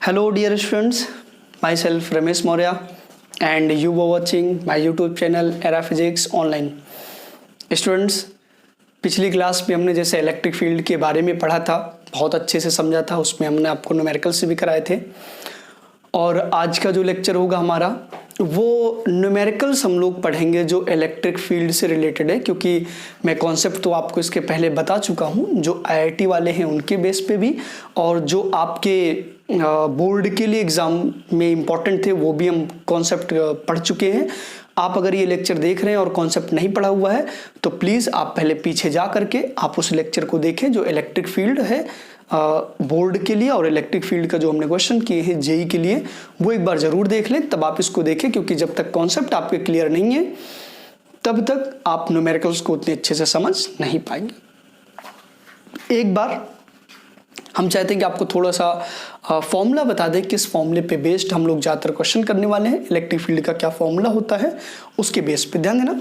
Hello dear students, myself Ramesh Maurya and you were watching my YouTube channel Era Physics Online. Students, पिछली class में हमने जैसे electric field के बारे में पढ़ा था, बहुत अच्छे से समझा था, उसमें हमने आपको न्यूमेरिकल्स भी कराए थे। और आज का जो लेक्चर होगा हमारा वो न्यूमेरिकल्स हम लोग पढ़ेंगे जो इलेक्ट्रिक फील्ड से रिलेटेड है, क्योंकि मैं कॉन्सेप्ट तो आपको इसके पहले बता चुका हूँ, जो आईआईटी वाले हैं उनके बेस पे भी, और जो आपके बोर्ड के लिए एग्ज़ाम में इम्पॉर्टेंट थे वो भी हम कॉन्सेप्ट पढ़ चुके हैं। आप अगर ये लेक्चर देख रहे हैं और कॉन्सेप्ट नहीं पढ़ा हुआ है तो प्लीज़ आप पहले पीछे जा करके आप उस लेक्चर को देखें जो इलेक्ट्रिक फील्ड है बोर्ड के लिए, और इलेक्ट्रिक फील्ड का जो हमने क्वेश्चन किए हैं जेई के लिए वो एक बार ज़रूर देख लें, तब आप इसको देखें, क्योंकि जब तक कॉन्सेप्ट आपके क्लियर नहीं है तब तक आप न्यूमेरिकल्स को उतने अच्छे से समझ नहीं पाएंगे। एक बार हम चाहते हैं कि आपको थोड़ा सा फॉर्मूला बता दें, किस फॉर्मूले पे बेस्ड हम लोग ज़्यादातर क्वेश्चन करने वाले हैं, इलेक्ट्रिक फील्ड का क्या फॉर्मूला होता है उसके बेस पे ध्यान देना।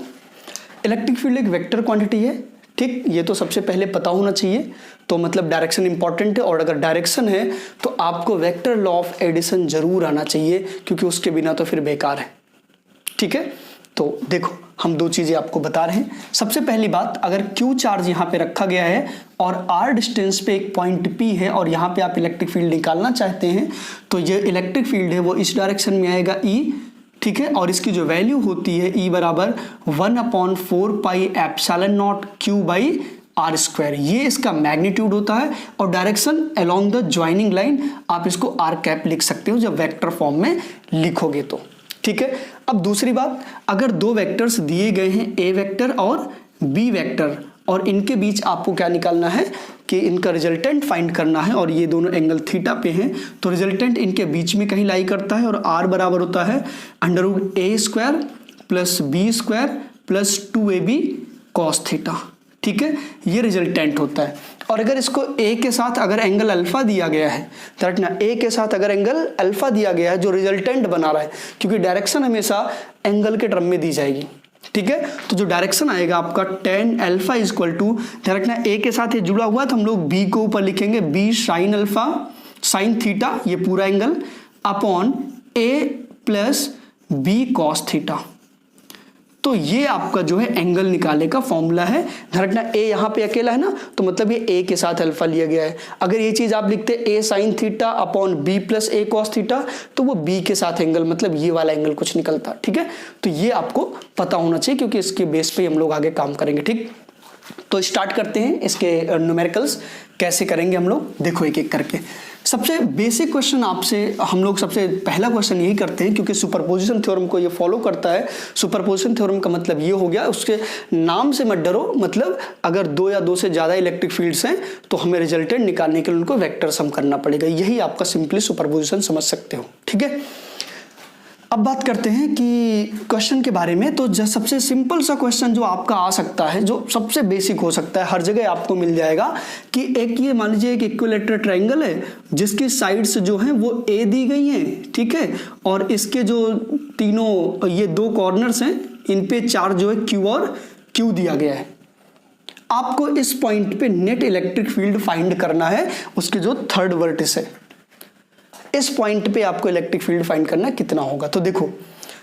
इलेक्ट्रिक फील्ड एक वेक्टर क्वांटिटी है, ठीक, ये तो सबसे पहले पता होना चाहिए। तो मतलब डायरेक्शन इंपॉर्टेंट है, और अगर डायरेक्शन है तो आपको वेक्टर लॉ ऑफ एडिशन जरूर आना चाहिए, क्योंकि उसके बिना तो फिर बेकार है। ठीक है, तो देखो हम दो चीजें आपको बता रहे हैं। सबसे पहली बात, अगर Q चार्ज यहाँ पे रखा गया है और R डिस्टेंस पे एक पॉइंट P है और यहाँ पे आप इलेक्ट्रिक फील्ड निकालना चाहते हैं, तो ये इलेक्ट्रिक फील्ड है वो इस डायरेक्शन में आएगा E, ठीक है, और इसकी जो वैल्यू होती है E बराबर 1/4 pi epsilon not Q by r square, ये इसका मैग्नीट्यूड होता है। और direction along the joining line, आप इसको आर कैप लिख सकते हो जब वेक्टर फॉर्म में लिखोगे तो, ठीक है। अब दूसरी बात, अगर दो वेक्टर्स दिए गए हैं ए वेक्टर और बी वेक्टर, और इनके बीच आपको क्या निकालना है कि इनका रिजल्टेंट फाइंड करना है, और ये दोनों एंगल थीटा पे हैं, तो रिजल्टेंट इनके बीच में कहीं लाई करता है, और आर बराबर होता है √a² plus b² plus 2ab cos theta, ठीक है, ये रिजल्टेंट होता है। और अगर इसको a के साथ अगर एंगल अल्फा दिया गया है, दैट ना a के साथ अगर एंगल अल्फा दिया गया है जो रिजल्टेंट बना रहा है, क्योंकि डायरेक्शन हमेशा एंगल के टर्म में दी जाएगी, ठीक है, तो जो डायरेक्शन आएगा आपका tan अल्फा इक्वल टू, ध्यान रखना a के साथ ये जुड़ा हुआ तो हम लोग b को ऊपर लिखेंगे b sin alpha sin theta, ये पूरा angle upon a plus b cos theta. तो ये आपका जो है एंगल निकालने का फॉर्मूला है। ध्यान रखना a यहाँ पे अकेला है ना, तो मतलब ये a के साथ अल्फा लिया गया है। अगर ये चीज आप लिखते a sin theta upon b plus a cos theta, तो वो b के साथ एंगल मतलब ये वाला एंगल कुछ निकलता, ठीक है। तो ये आपको पता होना चाहिए, क्योंकि इसके बेस पे हम लोग आगे काम करेंगे, ठीक। तो स्टार्ट करते हैं इसके न्यूमेरिकल्स कैसे करेंगे हम लोग, देखो एक एक करके। सबसे बेसिक क्वेश्चन आपसे हम लोग सबसे पहला क्वेश्चन यही करते हैं, क्योंकि सुपरपोजिशन थ्योरम को ये फॉलो करता है। सुपरपोजिशन थ्योरम का मतलब ये हो गया, उसके नाम से मत डरो, मतलब अगर दो या दो से ज़्यादा इलेक्ट्रिक फील्ड्स हैं तो हमें रिजल्टेंट निकालने के लिए उनको वेक्टर सम करना पड़ेगा, यही आपका सिंपली सुपरपोजिशन समझ सकते हो, ठीक है। अब बात करते हैं कि क्वेश्चन के बारे में। तो सबसे सिंपल सा क्वेश्चन जो आपका आ सकता है, जो सबसे बेसिक हो सकता है, हर जगह आपको मिल जाएगा कि एक ये मान लीजिए एक इक्विलैटरल ट्रायंगल है जिसकी साइड्स जो हैं वो ए दी गई हैं, ठीक है, और इसके जो तीनों ये दो कॉर्नर्स हैं इन पे चार्ज जो है क्यू और क्यू दिया गया है। आपको इस पॉइंट पे नेट इलेक्ट्रिक फील्ड फाइंड करना है, उसके जो थर्ड वर्टिस है, इस पॉइंट पे आपको इलेक्ट्रिक फील्ड फाइंड करना कितना होगा। तो देखो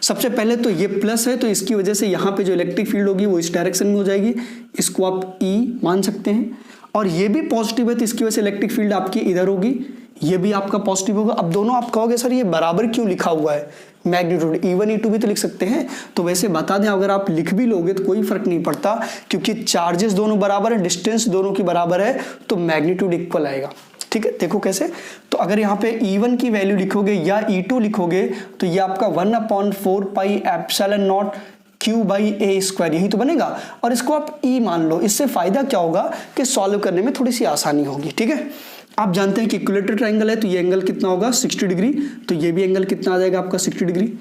सबसे पहले तो ये प्लस है, तो इसकी वजह से यहाँ पे जो इलेक्ट्रिक फील्ड होगी वो इस डायरेक्शन में हो जाएगी, इसको आप E मान सकते हैं। और ये भी पॉजिटिव है तो इसकी वजह से इलेक्ट्रिक फील्ड आपकी इधर होगी, ये भी आपका पॉजिटिव होगा। अब दोनों आप कहोगे सर ये बराबर क्यों लिखा हुआ है, मैग्नीट्यूड E1 E2 भी तो लिख सकते हैं। तो वैसे बता दें, अगर आप लिख भी लोगे तो कोई फर्क नहीं पड़ता, क्योंकि चार्जेस दोनों बराबर है, डिस्टेंस दोनों की बराबर है, तो मैग्नीट्यूड इक्वल आएगा, ठीक है। देखो कैसे, तो अगर यहाँ पे E1 की वैल्यू लिखोगे या E2 लिखोगे तो ये आपका 1/4 pi epsilon not Q by a², यही तो बनेगा। और इसको आप E मान लो, इससे फायदा क्या होगा कि सॉल्व करने में थोड़ी सी आसानी होगी, ठीक है। आप जानते हैं कि इक्विलैटरल ट्रायंगल है तो ये एंगल कितना होगा 60 डिग्री, तो ये भी एंगल कितना आ जाएगा आपका 60 डिग्री।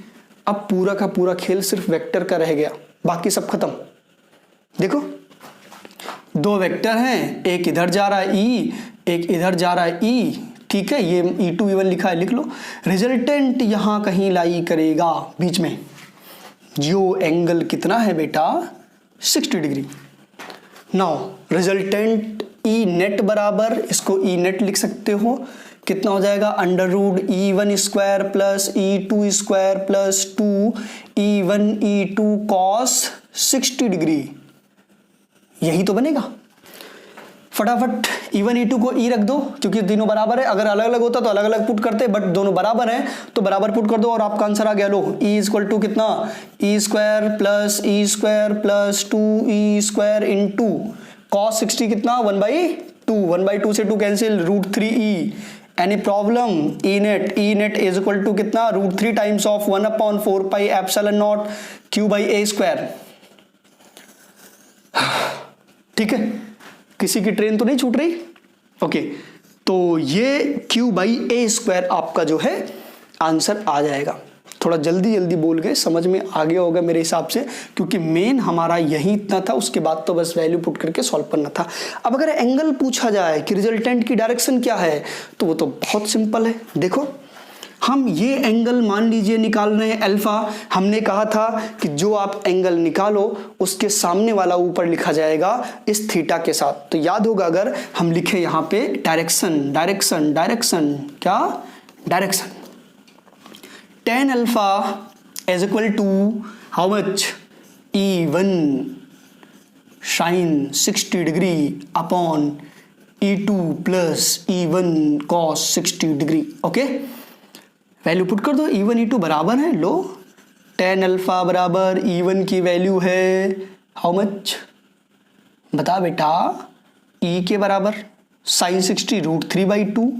अब पूरा का पूरा खेल सिर्फ वेक्टर का रह गया, बाकी सब खत्म। देखो दो वेक्टर हैं, एक इधर जा रहा है E, एक इधर जा रहा है E, ठीक है, ये E2 E1 लिखा है, लिख लो। रिजल्टेंट यहाँ कहीं लाई करेगा बीच में, जो एंगल कितना है बेटा 60 degree. Now resultant E net बराबर, इसको E नेट लिख सकते हो कितना हो जाएगा, under root E1 square plus E2 square plus 2E1 E2 cos 60 degree, यही तो बनेगा। फटाफट E1 E2 को E रख दो, क्योंकि तीनों बराबर है। अगर अलग अलग होता तो अलग अलग पुट करते, बट दोनों बराबर हैं तो बराबर पुट कर दो और आपका आंसर आ गया। लो E इक्वल टू कितना, E square plus E square plus 2E square into cos 60 कितना 1/2, 1/2 से 2 cancel, √3E। Any problem, E net is equal to कितना, √3 times of 1/4 pi epsilon not Q/a square. ठीक है, किसी की ट्रेन तो नहीं छूट रही? ओके, तो ये Q/a स्क्वायर आपका जो है आंसर आ जाएगा। थोड़ा जल्दी जल्दी बोल गए, समझ में आ गया होगा मेरे हिसाब से, क्योंकि मेन हमारा यही इतना था, उसके बाद तो बस वैल्यू पुट करके सॉल्व करना था। अब अगर एंगल पूछा जाए कि रिजल्टेंट की डायरेक्शन क्या है, तो वो तो बहुत सिंपल है। देखो, हम ये एंगल मान लीजिए निकाल रहे हैं अल्फा। हमने कहा था कि जो आप एंगल निकालो उसके सामने वाला ऊपर लिखा जाएगा इस थीटा के साथ। तो याद होगा अगर हम लिखे यहाँ पे डायरेक्शन, डायरेक्शन, डायरेक्शन, क्या direction, tan alpha is equal to how much, E1 sine 60 degree upon E2 plus E1 cos 60 degree. Okay, value put कर दो, E1 E2 बराबर है। लो, tan अल्फा बराबर E1 की वैल्यू है हाउ मच, बता बेटा, E के बराबर साइन 60 √3/2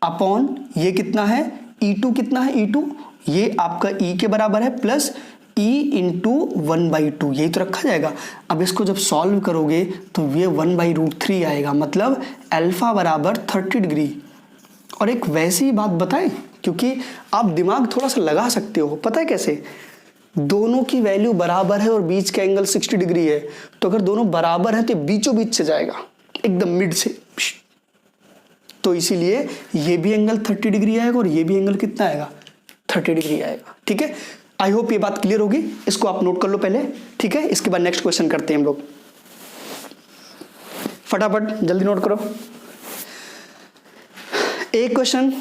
अपॉन ये कितना है, E2 कितना है, E2 ये आपका E के बराबर है प्लस E इंटू 1/2, यही तो रखा जाएगा। अब इसको जब सॉल्व करोगे तो ये 1/√3 आएगा, मतलब अल्फा बराबर 30 डिग्री। और एक वैसी ही बात बताएं, क्योंकि आप दिमाग थोड़ा सा लगा सकते हो, पता है कैसे, दोनों की वैल्यू बराबर है और बीच का एंगल 60 डिग्री है, तो अगर दोनों बराबर है तो बीचों बीच से जाएगा, एकदम मिड से। तो इसीलिए ये भी एंगल 30 डिग्री आएगा और ये भी एंगल कितना आएगा, 30 डिग्री आएगा। ठीक है, आई होप ये बात क्लियर होगी। इसको आप नोट कर लो पहले, ठीक है। इसके बाद नेक्स्ट क्वेश्चन करते हैं हम लोग, फटाफट जल्दी नोट करो। एक क्वेश्चन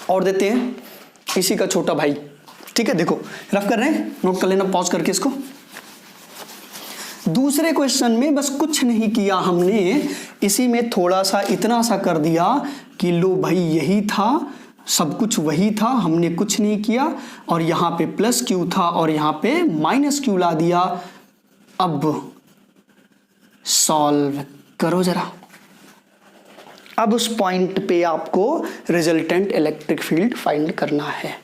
और देते हैं, इसी का छोटा भाई। ठीक है, देखो रफ कर रहे हैं, नोट कर लेना पॉज करके इसको। दूसरे क्वेश्चन में बस कुछ नहीं किया हमने, इसी में थोड़ा सा इतना सा कर दिया कि लो भाई यही था, सब कुछ वही था, हमने कुछ नहीं किया, और यहां पे प्लस क्यू था और यहां पे माइनस क्यू ला दिया। अब सॉल्व करो जरा। अब उस पॉइंट पे आपको रिजल्टेंट इलेक्ट्रिक फील्ड फाइंड करना है।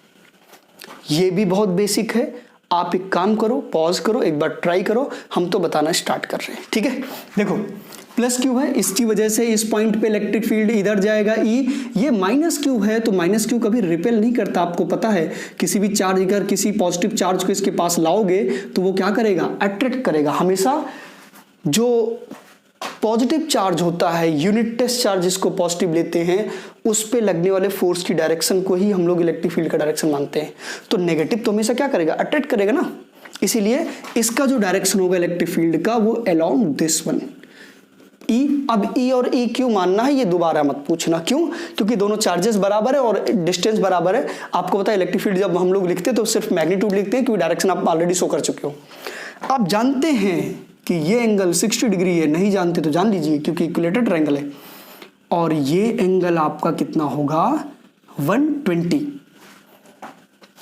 ये भी बहुत बेसिक है, आप एक काम करो, पॉज करो, एक बार ट्राई करो, हम तो बताना स्टार्ट कर रहे हैं। ठीक है, देखो प्लस क्यू है, इसकी वजह से इस पॉइंट पे इलेक्ट्रिक फील्ड इधर जाएगा E। ये माइनस क्यू है, तो माइनस क्यू कभी रिपेल नहीं करता, आपको पता है। किसी भी चार्ज, अगर किसी पॉजिटिव चार्ज को इसके पास लाओगे तो वो क्या करेगा, अट्रैक्ट करेगा। हमेशा जो पॉजिटिव चार्ज होता है, यूनिट टेस्ट चार्ज जिसको पॉजिटिव लेते हैं, उस पे लगने वाले फोर्स की डायरेक्शन को ही हम लोग इलेक्ट्रिक फील्ड का डायरेक्शन मानते हैं। तो नेगेटिव तो हमेशा क्या करेगा, अट्रैक्ट करेगा ना। इसीलिए इसका जो डायरेक्शन होगा इलेक्ट्रिक फील्ड का, वो अलोंग दिस वन E। अब E और E क्यों मानना है ये दोबारा मत पूछना, क्यों, क्योंकि दोनों चार्जेस बराबर है और डिस्टेंस बराबर है। आपको पता है इलेक्ट्रिक फील्ड जब हम लोग लिखते हैं तो सिर्फ मैग्नीट्यूड लिखते हैं, क्योंकि डायरेक्शन आप ऑलरेडी शो कर चुके हो। आप जानते हैं कि ये एंगल 60 डिग्री है, नहीं जानते तो जान लीजिए, क्योंकि इक्विलेटरल ट्रायंगल है। और ये एंगल आपका कितना होगा, 120।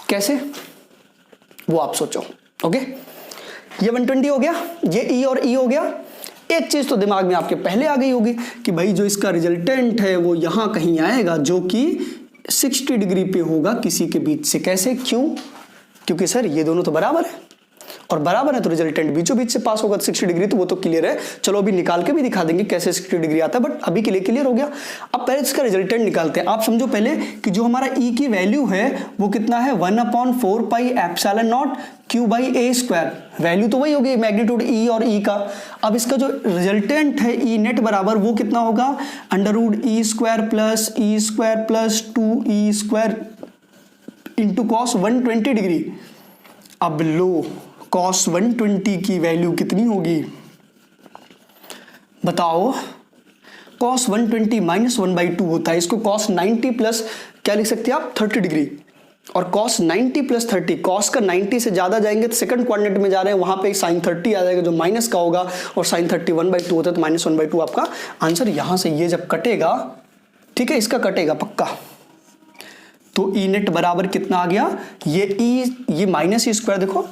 कैसे, वो आप सोचो। ओके, ये 120 हो गया, ये E और E हो गया। एक चीज तो दिमाग में आपके पहले आ गई होगी कि भाई जो इसका रिजल्टेंट है वो यहां कहीं आएगा, जो कि 60 डिग्री पे होगा किसी के बीच से। कैसे, क्यों, क्योंकि सर ये दोनों तो बराबर है, और बराबर है तो रिजल्टेंट बीचों बीच से पास होगा 60 डिग्री, तो वो तो क्लियर है। चलो अभी निकाल के भी दिखा देंगे कैसे 60 डिग्री आता है, बट अभी के लिए क्लियर हो गया। अब पहले इसका रिजल्टेंट निकालते हैं। आप समझो पहले कि जो हमारा E की वैल्यू है वो कितना है, 1/4 pi epsilon not Q/a square. Value तो वही होगी, मैग्नीट्यूड E और E का। अब इसका जो रिजल्टेंट है E नेट बराबर वो कितना होगा, √E square plus E square plus 2E square into cos 120 degree. अब लो cos 120 की वैल्यू कितनी होगी बताओ। cos 120 माइनस 1/2 होता है। इसको cos 90 प्लस क्या लिख सकते हैं आप 30 डिग्री, और cos 90 प्लस 30, cos का 90 से ज्यादा जाएंगे तो सेकंड क्वाड्रेंट में जा रहे हैं, वहां पे sin 30 आ जाएगा जो माइनस का होगा, और sin 30 1/2 होता है तो माइनस 1/2 आपका आंसर। यहां से ये जब कटेगा, ठीक है, इसका कटेगा पक्का, तो ई नेट बराबर कितना आ गया, ये माइनस ई स्क्वायर, देखो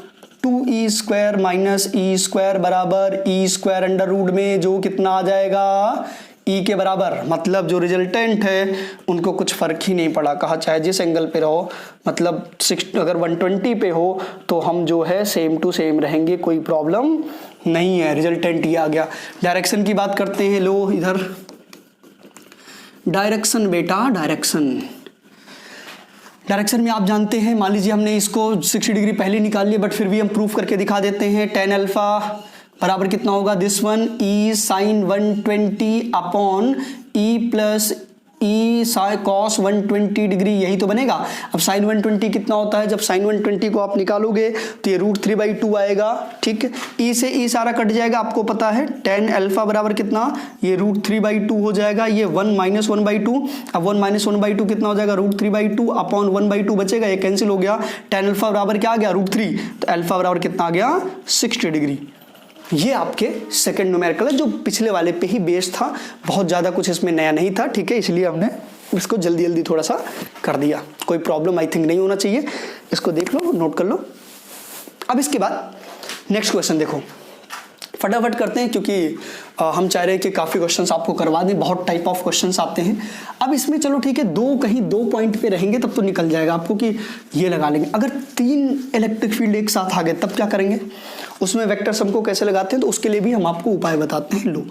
2e square minus E square बराबर ई स्क्वायर अंडर रूट में जो कितना आ जाएगा ई के बराबर। मतलब जो रिजल्टेंट है उनको कुछ फर्क ही नहीं पड़ा, कहा चाहे जिस एंगल पे रहो, मतलब अगर 120 पे हो तो हम जो है सेम टू सेम रहेंगे, कोई प्रॉब्लम नहीं है। रिजल्टेंट ये आ गया। डायरेक्शन की बात करते हैं, लो इधर डायरेक्शन बेटा, डायरेक्शन में आप जानते हैं, मान लीजिए हमने इसको 60 डिग्री पहले निकाल लिया, बट फिर भी हम प्रूफ करके दिखा देते हैं। tan अल्फा बराबर कितना होगा, this one E sine 120 upon E plus E cos 120 degree, यही तो बनेगा। अब sin 120 कितना होता है, जब sin 120 को आप निकालोगे तो ये √3/2 आएगा, ठीक है। ई से ई सारा कट जाएगा, आपको पता है tan अल्फा बराबर कितना, ये √3/2 हो जाएगा, ये 1 माइनस 1/2, अब 1 माइनस 1/2 कितना हो जाएगा, √3/2 अपॉन 1/2 बचेगा, ये कैंसिल हो गया। tan अल्फा बराबर क्या आ गया, √3, तो अल्फा बराबर कितना आ गया 60 डिग्री। ये आपके सेकंड न्यूमेरिकल है जो पिछले वाले पे ही बेस्ड था, बहुत ज़्यादा कुछ इसमें नया नहीं था, ठीक है, इसलिए हमने इसको जल्दी जल्दी थोड़ा सा कर दिया। कोई प्रॉब्लम आई थिंक नहीं होना चाहिए, इसको देख लो, नोट कर लो। अब इसके बाद नेक्स्ट क्वेश्चन देखो, फटाफट करते हैं क्योंकि हम चाह रहे हैं कि काफ़ी क्वेश्चंस आपको करवा दें, बहुत टाइप ऑफ क्वेश्चंस आते हैं। अब इसमें चलो ठीक है, कहीं दो पॉइंट पे रहेंगे तब तो निकल जाएगा आपको कि ये लगा लेंगे। अगर 3 इलेक्ट्रिक फील्ड एक साथ आ गए तब क्या करेंगे, उसमें वेक्टर सम को कैसे लगाते हैं, तो उसके लिए भी हम आपको उपाय बताते हैं। लो,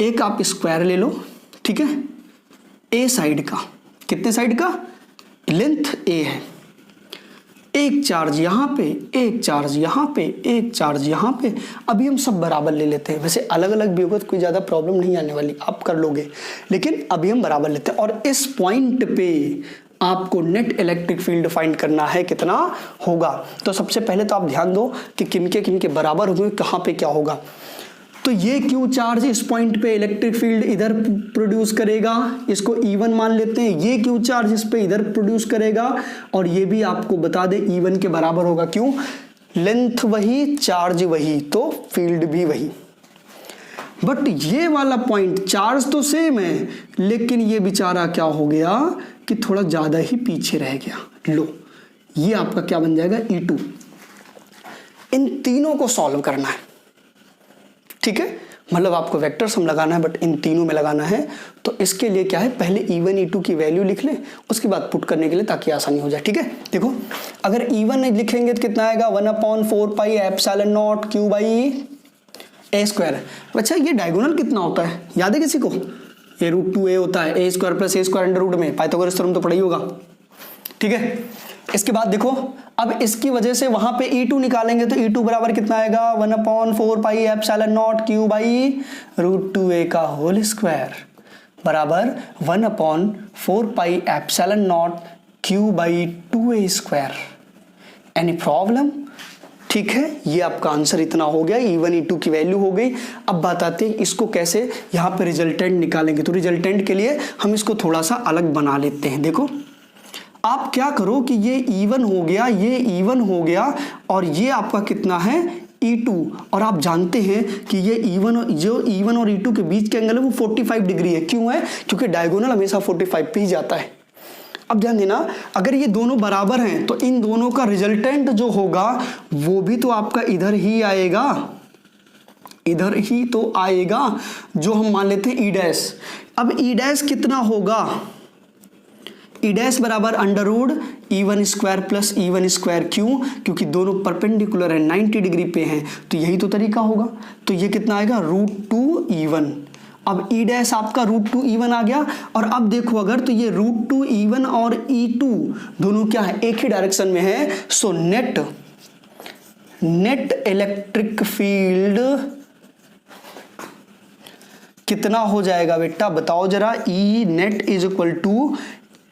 एक आप स्क्वायर ले लो, ठीक है, ए साइड का, कितने साइड का, लेंथ ए है, एक चार्ज यहाँ पे, एक चार्ज यहाँ पे, एक चार्ज यहाँ पे। अभी हम सब बराबर ले लेते हैं, वैसे अलग अलग भी होगा तो कोई ज़्यादा प्रॉब्लम नहीं आने वाली, आप कर लोगे, लेकिन अभी हम बराबर लेते हैं। और इस पॉइंट पे आपको नेट इलेक्ट्रिक फील्ड फाइंड करना है, कितना होगा। तो सबसे पहले तो आप ध्यान दो कि किनके बराबर होंगे, कहाँ पे क्या होगा। तो ये क्यू चार्ज इस पॉइंट पे इलेक्ट्रिक फील्ड इधर प्रोड्यूस करेगा, इसको E1 मान लेते हैं। ये क्यू चार्ज इस पे इधर प्रोड्यूस करेगा, और ये भी आपको बता दे E1 के बराबर होगा। क्यों, लेंथ वही, चार्ज वही, तो फील्ड भी वही। बट ये वाला पॉइंट, चार्ज तो सेम है लेकिन ये बेचारा क्या हो गया कि थोड़ा ज्यादा ही पीछे रह गया। लो, ये आपका क्या बन जाएगा, E2। इन तीनों को सॉल्व करना है, ठीक है, मतलब आपको वेक्टर सम लगाना है बट इन तीनों में लगाना है। तो इसके लिए क्या है, पहले E1 E2 की वैल्यू लिख लें, उसके बाद पुट करने के लिए, ताकि आसानी हो जाए, ठीक है। देखो, अगर E1 लिखेंगे तो कितना आएगा, 1/4 पाई एप्सिलॉन नॉट Q/a²। अच्छा, ये डायगोनल कितना होता है, याद है किसी को, ये √2a होता है, a² + a² अंडर रूट में, पाइथागोरस थ्योरम तो पढ़ा ही होगा, ठीक है। इसके बाद देखो, अब इसकी वजह से वहां पे E2 निकालेंगे तो E2 बराबर कितना आएगा, 1/4 पाई एप्सिलॉन नॉट Q/√2a का होल स्क्वायर बराबर 1/4 pi epsilon not Q/2a²। Any problem, ठीक है। ये आपका आंसर इतना हो गया, E1 E2 की वैल्यू हो गई। अब बात आती है इसको कैसे यहाँ पे रिजल्टेंट निकालेंगे। तो रिजल्टेंट के लिए हम इसको थोड़ा सा अलग बना लेते हैं। देखो, आप क्या करो कि ये E1 हो गया, ये E1 हो गया, और ये आपका कितना है, E2। और आप जानते हैं कि ये E1 और E2 के बीच के एंगल है वो 45 डिग्री है। क्यों है, क्योंकि डायगोनल हमेशा 45 पे ही जाता है। अब ध्यान देना, अगर ये दोनों बराबर हैं तो इन दोनों का रिजल्टेंट जो होगा वो भी तो आपका इधर ही आएगा, इधर ही तो आएगा, जो हम मान लेते हैं E'। अब E' कितना होगा, E' बराबर अंडर रूट E1² + E1²। क्यों, क्योंकि दोनों परपेंडिकुलर है, 90 डिग्री पे हैं, तो यही तो तरीका होगा। तो ये कितना आएगा, √2E1। अब E' आपका √2E1 आ गया। और अब देखो, अगर तो ये √2E1 और E2 दोनों क्या है, एक ही डायरेक्शन में है। सो नेट इलेक्ट्रिक फील्ड कितना हो जाएगा बेटा, बताओ जरा। E net is equal to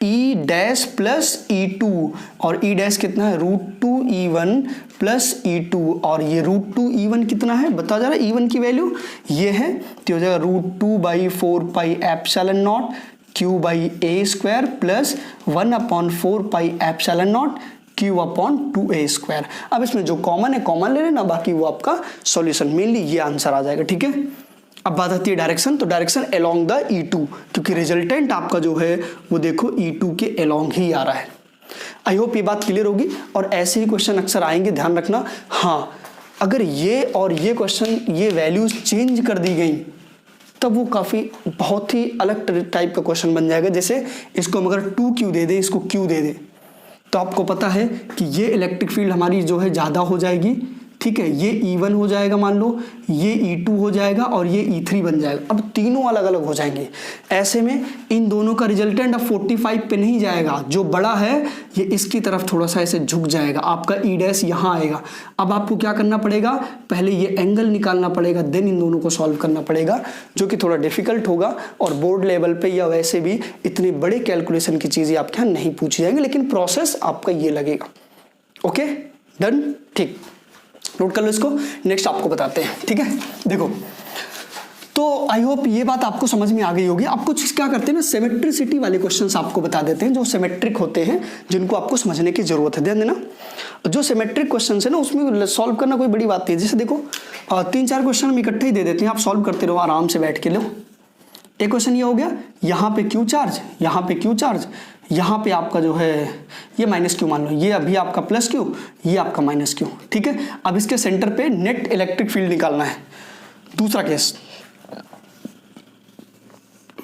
E dash plus E two, और ई डैश कितना है √2e1 प्लस ई2, और ये √2e1 कितना है बता जा रहा है, e1 की वैल्यू ये है, तो हो जाएगा √2/4πε0 q/a² प्लस 1/4πε0 q/2a²। अब इसमें जो कॉमन है कॉमन ले लेना, बाकी वो आपका सॉल्यूशन, मेनली ये आंसर आ जाएगा, ठीक है। अब बात आती है डायरेक्शन, तो डायरेक्शन अलोंग द E2, क्योंकि रिजल्टेंट आपका जो है वो देखो E2 के अलोंग ही आ रहा है। आई होप ये बात क्लियर होगी, और ऐसे ही क्वेश्चन अक्सर आएंगे, ध्यान रखना। हाँ, अगर ये और ये क्वेश्चन ये वैल्यूज चेंज कर दी गई तब वो काफ़ी बहुत ही अलग टाइप का क्वेश्चन बन जाएगा। जैसे इसको हम अगर 2q दे दें, इसको q दे दें, तो आपको पता है कि ये इलेक्ट्रिक फील्ड हमारी जो है ज़्यादा हो जाएगी, ठीक है। ये E1 हो जाएगा मान लो, ये E2 हो जाएगा, और ये E3 बन जाएगा। अब तीनों अलग अलग हो जाएंगे। ऐसे में इन दोनों का रिजल्टेंट अब 45 पे नहीं जाएगा, जो बड़ा है ये इसकी तरफ थोड़ा सा ऐसे झुक जाएगा, आपका ई डैश यहाँ आएगा। अब आपको क्या करना पड़ेगा, पहले ये एंगल निकालना पड़ेगा, देन इन दोनों को सॉल्व करना पड़ेगा, जो कि थोड़ा डिफिकल्ट होगा, और बोर्ड लेवल पे या वैसे भी इतनी बड़े कैलकुलेशन की चीज़ें आपके यहाँ नहीं पूछी जाएंगी, लेकिन प्रोसेस आपका ये लगेगा। ओके, डन, ठीक, नोट कर लो इसको। नेक्स्ट आपको बताते हैं, ठीक है। देखो, तो आई होप ये बात आपको समझ में आ गई होगी। आप कुछ क्या करते हैं ना, सिमेट्रिसिटी वाले क्वेश्चंस आपको बता देते हैं, जो सिमेट्रिक होते हैं, जिनको आपको समझने की जरूरत है। ध्यान देना, जो सिमेट्रिक क्वेश्चंस है ना, उसमें सॉल्व करना कोई बड़ी बात नहीं है। जैसे देखो 3-4 क्वेश्चन हम इकट्ठे ही दे देते हैं, आप सॉल्व करते रहो आराम से बैठ के। लो, एक क्वेश्चन ये हो गया, यहाँ पे क्यू चार्ज, यहाँ पे क्यू चार्ज, यहाँ पे आपका जो है ये -q मान लो, ये अभी आपका +q, ये आपका -q, ठीक है। अब इसके सेंटर पे नेट इलेक्ट्रिक फील्ड निकालना है। दूसरा केस,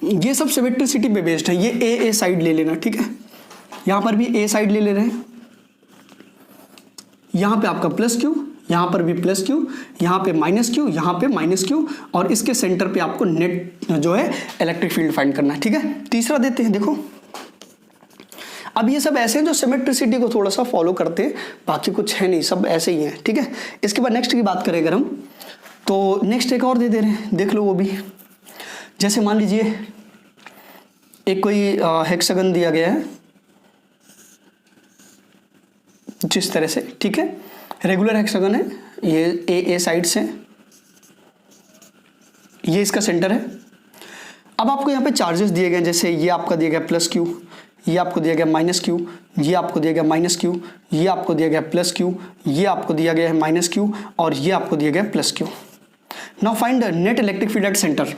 ये सब सिमेट्रिसिटी पे बेस्ड है, ये ए साइड ले लेना, ठीक है। यहाँ पर भी ए साइड ले रहे हैं, यहाँ पे आपका +q, यहाँ पर भी +q, यहाँ पे -q, यहाँ पे -q, और इसके सेंटर पे आपको नेट जो है इलेक्ट्रिक फील्ड फाइंड करना है, ठीक है। तीसरा देते हैं, देखो अब ये सब ऐसे हैं जो सिमेट्रिसिटी को थोड़ा सा फॉलो करते हैं, बाकी कुछ है नहीं, सब ऐसे ही हैं, ठीक है। इसके बाद नेक्स्ट की बात करें अगर हम, तो नेक्स्ट एक और दे दे रहे हैं, देख लो वो भी। जैसे मान लीजिए एक कोई हेक्सागन दिया गया है जिस तरह से, ठीक है, रेगुलर हेक्सागन है, ये ए साइड से, ये इसका सेंटर है। अब आपको यहाँ पे चार्जेस दिए गए, जैसे ये आपका दिया गया +q, ये आपको दिया गया -q, ये आपको दिया गया -q, ये आपको दिया गया +q, ये आपको दिया गया है -q, और ये आपको दिया गया +q। Now find the net electric field at centre,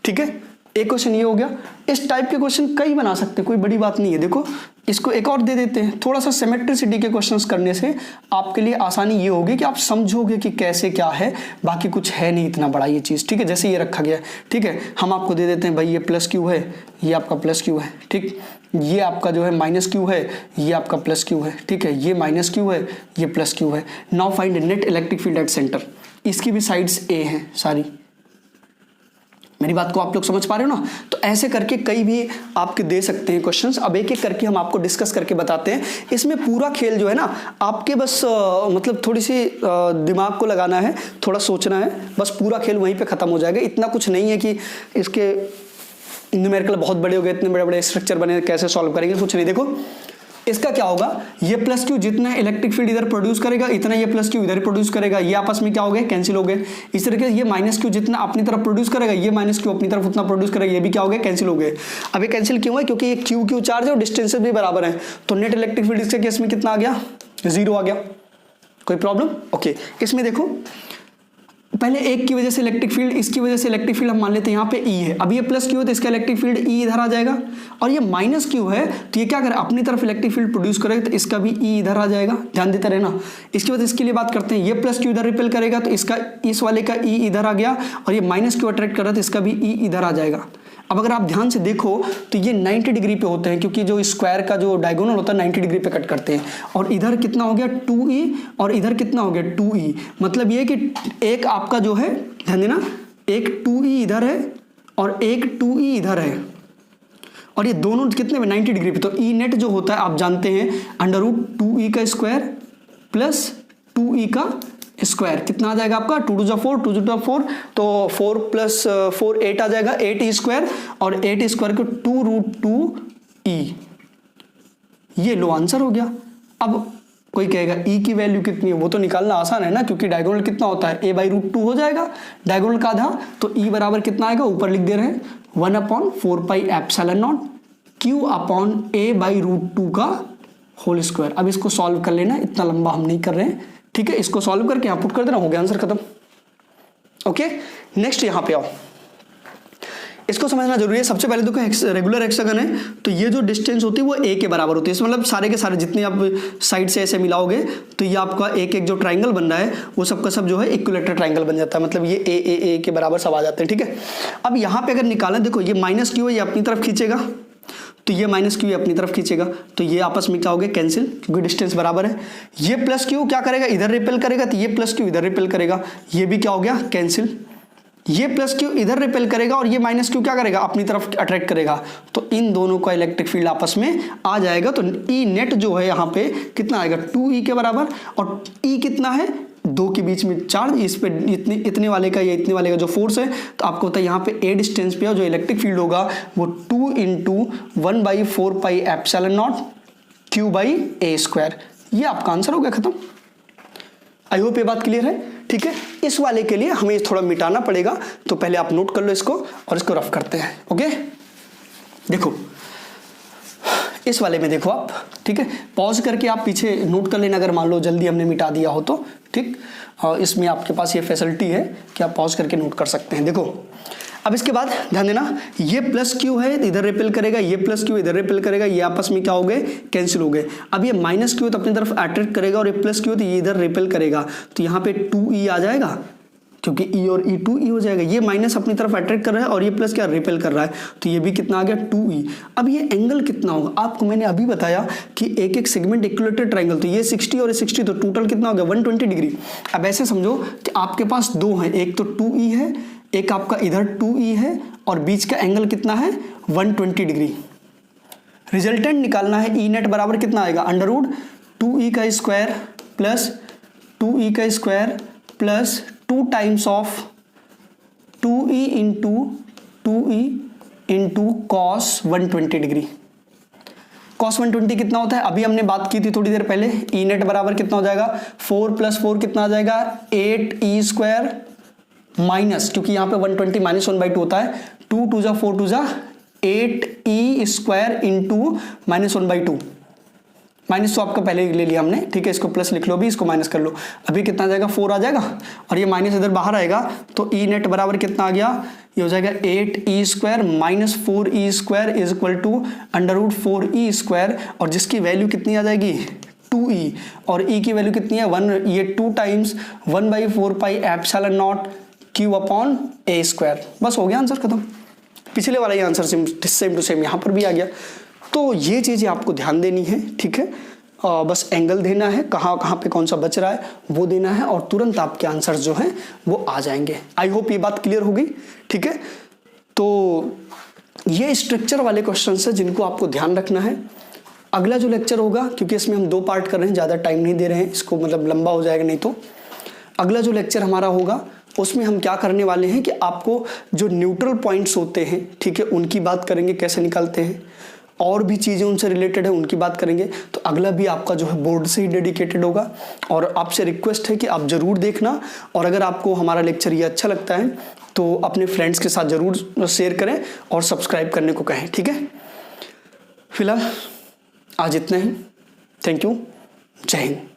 ठीक है। एक क्वेश्चन ये हो गया। इस टाइप के क्वेश्चन कई बना सकते हैं, कोई बड़ी बात नहीं है। देखो इसको एक और दे देते हैं, थोड़ा सा सिमेट्रिसिटी के क्वेश्चंस करने से आपके लिए आसानी ये होगी कि आप समझोगे कि कैसे क्या है, बाकी कुछ है नहीं इतना बड़ा ये चीज़, ठीक है। जैसे ये रखा गया है, ठीक है, हम आपको दे देते हैं भाई ये +q है, ये आपका +q है, ठीक, ये आपका जो है -q है, ये आपका +q है, ठीक है, ये -q है, ये +q है। Now find net electric field at centre, इसकी भी साइड्स ए हैं सारी, मेरी बात को आप लोग समझ पा रहे हो ना। तो ऐसे करके कई भी आपके दे सकते हैं क्वेश्चंस। अब एक एक करके हम आपको डिस्कस करके बताते हैं। इसमें पूरा खेल जो है ना आपके बस मतलब थोड़ी सी दिमाग को लगाना है, थोड़ा सोचना है, बस पूरा खेल वहीं पे खत्म हो जाएगा। इतना कुछ नहीं है कि इसके न्यूमेरिकल बहुत बड़े हो गए, इतने बड़े बड़े स्ट्रक्चर बने, कैसे सॉल्व करेंगे, कुछ नहीं। देखो इसका क्या होगा, ये +q जितना इलेक्ट्रिक फील्ड इधर प्रोड्यूस करेगा, इतना ये +q इधर प्रोड्यूस करेगा, ये आपस में क्या हो गए, कैंसिल हो गए। इस तरीके से ये -q जितना अपनी तरफ प्रोड्यूस करेगा, ये -q अपनी तरफ उतना प्रोड्यूस करेगा, ये भी क्या हो गए, कैंसिल हो गए। अब ये कैंसिल क्यों है, क्योंकि ये q चार्ज है और डिस्टेंसेस भी बराबर है, तो नेट इलेक्ट्रिक फील्ड इसके केस में कितना आ गया, 0 आ गया। कोई प्रॉब्लम, ओके। इसमें देखो पहले एक की वजह से इलेक्ट्रिक फील्ड, इसकी वजह से इलेक्ट्रिक फील्ड हम मान लेते हैं यहाँ पे E है। अब ये +q है तो इसका इलेक्ट्रिक फील्ड E इधर आ जाएगा, और ये -q है तो ये क्या करे, अपनी तरफ इलेक्ट्रिक फील्ड प्रोड्यूस करेगा, तो इसका भी E इधर आ जाएगा, ध्यान देते रहना। इसके बाद इसके लिए बात करते हैं, ये +q इधर रिपेल करेगा तो इसका इस वाले का E इधर आ गया, और ये -q अट्रैक्ट कर रहा है तो इसका भी E इधर आ जाएगा। अब अगर आप ध्यान से देखो तो ये 90 डिग्री पे होते हैं, क्योंकि जो स्क्वायर का जो डायगोनल होता है 90 डिग्री पे कट करते हैं। और इधर कितना हो गया 2e, और इधर कितना हो गया 2e। मतलब ये कि एक आपका जो है, ध्यान देना, एक 2e इधर है और एक 2e इधर है, और ये दोनों कितने में 90 डिग्री पे। तो ई नेट जो होता है आप जानते हैं √2e का स्क्वायर प्लस 2e का स्क्वायर, कितना आ जाएगा आपका 2 to 4, 2 to 4, तो 4 + 4 8 आ जाएगा, 8e² और 8e² को 2√2 ई, ये लो आंसर हो गया। अब कोई कहेगा ई की वैल्यू कितनी है, वो तो निकालना आसान है ना, क्योंकि डायगोनल कितना होता है, a/√2 हो जाएगा डायगोनल का आधा, तो ई बराबर कितना आएगा, ऊपर लिख दे रहे हैं 1/4πε0 q/a/√2 का होल स्क्वायर। अब इसको सॉल्व कर लेना, इतना लंबा हम नहीं कर रहे हैं, ठीक है। इसको सॉल्व करके यहाँ पुट कर देना, हो गया आंसर खत्म। ओके, नेक्स्ट यहाँ पे आओ, इसको समझना जरूरी है। सबसे पहले देखो रेगुलर हेक्सागन है, तो ये जो डिस्टेंस होती है वो a के बराबर होती है, इसमें मतलब सारे के सारे जितने आप साइड से ऐसे मिलाओगे तो ये आपका एक एक जो ट्राइंगल बन रहा है वो सबका सब जो है इक्विलेटरल ट्राइंगल बन जाता है, मतलब ये a के बराबर सब आ जाते हैं, ठीक है। अब यहाँ पे अगर निकालें, देखो ये माइनस क्यू है, ये अपनी तरफ खींचेगा, तो ये माइनस क्यू अपनी तरफ खींचेगा, तो ये आपस में क्या हो गया, कैंसिल, क्योंकि डिस्टेंस बराबर है। ये प्लस क्यू क्या करेगा, इधर रिपेल करेगा, तो ये प्लस क्यू इधर रिपेल करेगा, ये भी क्या हो गया, कैंसिल। ये प्लस क्यू इधर रिपेल करेगा और ये माइनस क्यू क्या करेगा, अपनी तरफ अट्रैक्ट करेगा, तो इन दोनों का इलेक्ट्रिक फील्ड आपस में आ जाएगा। तो ई नेट जो है यहाँ पे कितना आएगा, 2e के बराबर, और ई कितना है, दो के बीच में चार्ज, इस पे इतने वाले का या इतने वाले का जो फोर्स है, तो आपको होता है यहाँ पे a डिस्टेंस पे जो इलेक्ट्रिक फील्ड होगा वो 2 × 1/4πε0 q/a²। ये आपका आंसर हो गया, खत्म। आई होप ये बात क्लियर है, ठीक है। इस वाले के लिए हमें थोड़ा मिटाना पड़ेगा, तो पहले आप नोट कर लो इसको और इसको रफ करते हैं। ओके, देखो इस वाले में देखो आप, ठीक है, पॉज करके आप पीछे नोट कर लेना, अगर मान लो जल्दी हमने मिटा दिया हो तो, ठीक। और इसमें आपके पास ये फैसिलिटी है कि आप पॉज करके नोट कर सकते हैं। देखो अब इसके बाद ध्यान देना, ये प्लस क्यू है इधर रिपेल करेगा, ये प्लस क्यू इधर रिपेल करेगा, ये आपस में क्या हो गए, कैंसिल हो गए। अब ये माइनस क्यू तो अपनी तरफ अट्रैक्ट करेगा और ये प्लस क्यू तो ये इधर रिपेल करेगा, तो यहाँ पे 2e आ जाएगा, क्योंकि e और e 2e हो जाएगा। ये माइनस अपनी तरफ अट्रैक्ट कर रहा है और ये प्लस क्या रिपेल कर रहा है, तो ये भी कितना आ गया, 2e। अब ये एंगल कितना होगा, आपको मैंने अभी बताया कि एक एक सेगमेंट इक्विलेटरल ट्राइंगल, तो ये 60 और ये 60, तो टोटल कितना हो गया, 120 डिग्री। अब ऐसे समझो कि आपके पास दो हैं, एक तो 2e है, एक आपका इधर 2e है, और बीच का एंगल कितना है, 120 डिग्री। रिजल्टेंट निकालना है, ई नेट बराबर कितना आएगा, √2e का स्क्वायर प्लस 2e का square plus 2 times of 2e into cos 120 degree. cos 120 कितना होता है, अभी हमने बात की थी थोड़ी देर पहले, ई नेट बराबर कितना हो जाएगा, 4 + 4 कितना आ जाएगा, 8e² माइनस, क्योंकि यहाँ पे 120 - 1/2 होता है, 2 × 2 = 4 × 2 = 8e² इंटू -1/2। माइनस तो आपका पहले ही ले लिया हमने, ठीक है, इसको प्लस लिख लो, भी इसको माइनस कर लो, अभी कितना आ जाएगा, 4 आ जाएगा, और ये माइनस इधर बाहर आएगा, तो ई नेट बराबर कितना आ गया, ये हो जाएगा 8e² - 4e² = √4e², और जिसकी वैल्यू कितनी आ जाएगी, 2e, और e की वैल्यू कितनी है, 1, ये 2 टाइम्स 1/4πε0 q/a²। बस हो गया आंसर खत्म। पिछले वाला ये आंसर सेम टू सेम यहाँ पर भी आ गया। तो ये चीज़ें आपको ध्यान देनी है, ठीक है। बस एंगल देना है, कहाँ कहाँ पे कौन सा बच रहा है वो देना है, और तुरंत आपके आंसर जो हैं वो आ जाएंगे। आई होप ये बात क्लियर हो गई, ठीक है। तो ये स्ट्रक्चर वाले क्वेश्चन है जिनको आपको ध्यान रखना है। अगला जो लेक्चर होगा, क्योंकि इसमें हम 2 पार्ट कर रहे हैं, ज़्यादा टाइम नहीं दे रहे हैं इसको, मतलब लंबा हो जाएगा नहीं तो। अगला जो लेक्चर हमारा होगा उसमें हम क्या करने वाले हैं कि आपको जो न्यूट्रल पॉइंट्स होते हैं, ठीक है, उनकी बात करेंगे, कैसे निकालते हैं, और भी चीज़ें उनसे रिलेटेड है उनकी बात करेंगे। तो अगला भी आपका जो है बोर्ड से ही डेडिकेटेड होगा, और आपसे रिक्वेस्ट है कि आप ज़रूर देखना, और अगर आपको हमारा लेक्चर ये अच्छा लगता है तो अपने फ्रेंड्स के साथ ज़रूर शेयर करें और सब्सक्राइब करने को कहें, ठीक है। फिलहाल आज इतना ही, थैंक यू, जय हिंद।